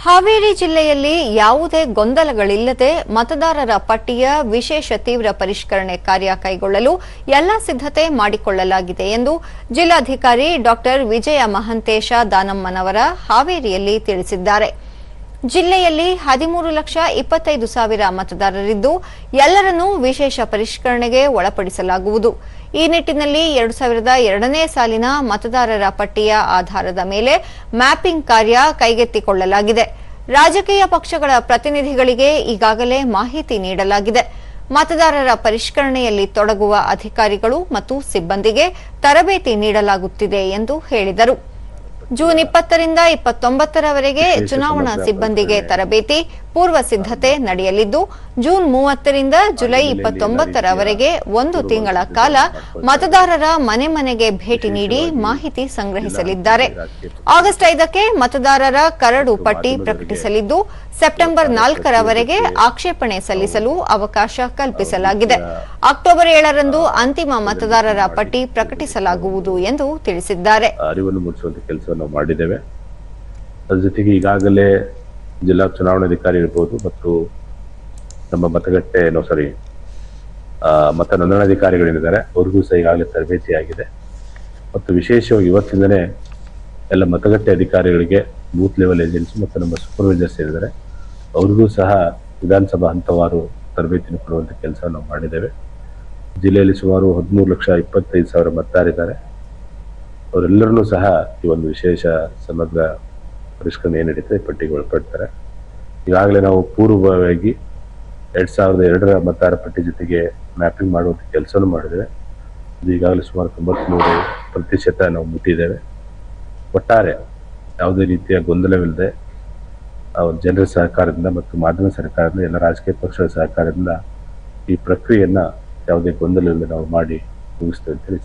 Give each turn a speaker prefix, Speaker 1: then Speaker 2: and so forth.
Speaker 1: ಹಾವೇರಿ ಜಿಲ್ಲೆಯಲ್ಲಿ ಯಾವುದೇ ಗೊಂದಲಗಳಿಲ್ಲದೆ ಮತದಾರರ ಪಟ್ಟಿಯ ವಿಶೇಷ ತೀವ್ರ ಪರಿಷ್ಕರಣೆ ಕಾರ್ಯ ಕೈಗೊಳ್ಳಲು ಎಲ್ಲಾ ಸಿದ್ಧತೆ ಮಾಡಿಕೊಳ್ಳಲಾಗಿದೆ ಎಂದು ಜಿಲ್ಲಾಧಿಕಾರಿ ಡಾ ವಿಜಯ ಮಹಂತೇಶ ದಾನಮ್ಮನವರ ಹಾವೇರಿಯಲ್ಲಿ ತಿಳಿಸಿದ್ದಾರೆ. ಜಿಲ್ಲೆಯಲ್ಲಿ 13,25,000 ಮತದಾರರಿದ್ದು ಎಲ್ಲರನ್ನೂ ವಿಶೇಷ ಪರಿಷ್ಕರಣೆಗೆ ಒಳಪಡಿಸಲಾಗುವುದು. ಈ ನಿಟ್ಟಿನಲ್ಲಿ 2002ನೇ ಸಾಲಿನ ಮತದಾರರ ಪಟ್ಟಿಯ ಆಧಾರದ ಮೇಲೆ ಮ್ಯಾಪಿಂಗ್ ಕಾರ್ಯ ಕೈಗೆತ್ತಿಕೊಳ್ಳಲಾಗಿದೆ. ರಾಜಕೀಯ ಪಕ್ಷಗಳ ಪ್ರತಿನಿಧಿಗಳಿಗೆ ಈಗಾಗಲೇ ಮಾಹಿತಿ ನೀಡಲಾಗಿದೆ. ಮತದಾರರ ಪರಿಷ್ಕರಣೆಯಲ್ಲಿ ತೊಡಗುವ ಅಧಿಕಾರಿಗಳು ಮತ್ತು ಸಿಬ್ಬಂದಿಗೆ ತರಬೇತಿ ನೀಡಲಾಗುತ್ತಿದೆ ಎಂದು ಹೇಳಿದರು. ಜೂನ್ 20ರಿಂದ 29ರವರೆಗೆ ಚುನಾವಣಾ ಸಿಬ್ಬಂದಿಗೆ ತರಬೇತಿ ಪೂರ್ವ ಸಿದ್ಧತೆ ನಡೆಯಲಿದ್ದು, ಜೂನ್ 30ರಿಂದ ಜುಲೈ 29ರವರೆಗೆ 1 ತಿಂಗಳ ಕಾಲ ಮತದಾರರ ಮನೆ ಮನೆಗೆ ಭೇಟಿ ನೀಡಿ ಮಾಹಿತಿ ಸಂಗ್ರಹಿಸಲಿದ್ದಾರೆ. ಆಗಸ್ಟ್ 5ಕ್ಕೆ ಮತದಾರರ ಕರಡು ಪಟ್ಟಿ ಪ್ರಕಟಿಸಲಿದ್ದು, ಸೆಪ್ಟೆಂಬರ್ 4ರವರೆಗೆ ಆಕ್ಷೇಪಣೆ ಸಲ್ಲಿಸಲು ಅವಕಾಶ ಕಲ್ಪಿಸಲಾಗಿದೆ. ಅಕ್ಟೋಬರ್ 7ರಂದು ಅಂತಿಮ ಮತದಾರರ ಪಟ್ಟಿ ಪ್ರಕಟಿಸಲಾಗುವುದು ಎಂದು ತಿಳಿಸಿದ್ದಾರೆ.
Speaker 2: ನಾವು ಮಾಡಿದ್ದೇವೆ. ಅದ್ರ ಜೊತೆಗೆ ಈಗಾಗಲೇ ಜಿಲ್ಲಾ ಚುನಾವಣಾಧಿಕಾರಿ ಇರ್ಬೋದು ಮತ್ತು ನಮ್ಮ ಮತ ನೋಂದಣಾಧಿಕಾರಿಗಳಿದ್ದಾರೆ, ಅವ್ರಿಗೂ ಸಹ ಈಗಾಗಲೇ ತರಬೇತಿ ಆಗಿದೆ. ಮತ್ತು ವಿಶೇಷವಾಗಿ ಇವತ್ತಿಂದನೇ ಎಲ್ಲ ಮತಗಟ್ಟೆ ಅಧಿಕಾರಿಗಳಿಗೆ ಬೂತ್ ಲೆವೆಲ್ ಏಜೆನ್ಸಿ ಮತ್ತು ನಮ್ಮ ಸೂಪರ್ವೈಸರ್ಸ್ ಏನಿದ್ದಾರೆ ಅವ್ರಿಗೂ ಸಹ ವಿಧಾನಸಭಾ ಹಂತವಾರು ತರಬೇತಿಯನ್ನು ಕೊಡುವಂಥ ಕೆಲಸ ನಾವು ಮಾಡಿದ್ದೇವೆ. ಜಿಲ್ಲೆಯಲ್ಲಿ ಸುಮಾರು 13,25,000 ಮತದಾರರಿದ್ದಾರೆ. ಅವರೆಲ್ಲರನ್ನೂ ಸಹ ಈ ಒಂದು ವಿಶೇಷ ಸಮಗ್ರ ಪರಿಷ್ಕರಣೆ ಏನು ನಡೀತದೆ ಪಟ್ಟಿಗೆ ಒಳಪಡ್ತಾರೆ. ಈಗಾಗಲೇ ನಾವು ಪೂರ್ವವಾಗಿ 2002ರ ಮತದಾರ ಪಟ್ಟಿ ಜೊತೆಗೆ ಮ್ಯಾಪಿಂಗ್ ಮಾಡುವಂಥ ಕೆಲಸನೂ ಮಾಡಿದ್ದೇವೆ. ಇದು ಈಗಾಗಲೇ ಸುಮಾರು 93% ನಾವು ಮುಟ್ಟಿದ್ದೇವೆ. ಒಟ್ಟಾರೆ ಯಾವುದೇ ರೀತಿಯ ಗೊಂದಲವಿಲ್ಲದೆ ಜನರ ಸಹಕಾರದಿಂದ ಮತ್ತು ಮಾಧ್ಯಮ ಸರ್ಕಾರದಿಂದ ಎಲ್ಲ ರಾಜಕೀಯ ಪಕ್ಷಗಳ ಸಹಕಾರದಿಂದ ಈ ಪ್ರಕ್ರಿಯೆಯನ್ನ ಯಾವುದೇ ಗೊಂದಲವಿಲ್ಲದೆ ನಾವು ಮಾಡಿ ಮುಗಿಸ್ತೇವೆ ಅಂತ ಹೇಳಿ